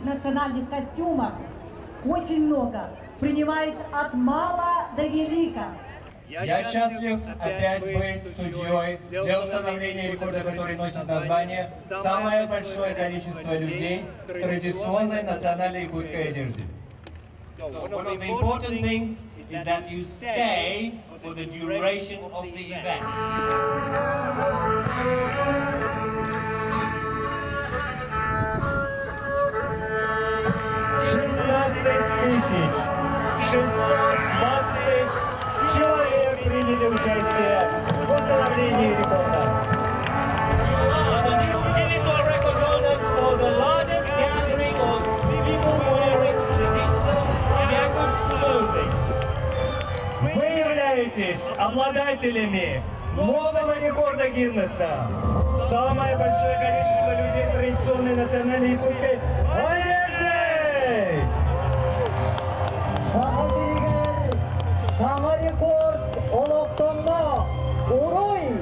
этих национальных костюмах очень много. Принимает от мала до велика. Я счастлив опять быть судьей для установления рекорда, который носит название «Самое большое количество людей в традиционной национальной якутской одежде». One of the important things is that you stay for the duration of the event. Человек приняли участие в установлении рекорда. You are the new Guinness World Record holders for the largest gathering of people wearing traditional Yakut clothing. Вы являетесь обладателями нового рекорда Гиннесса. Самое большое количество людей в традиционной национальной якутской одежде. Жаңа рекорд Олоқтонда Орой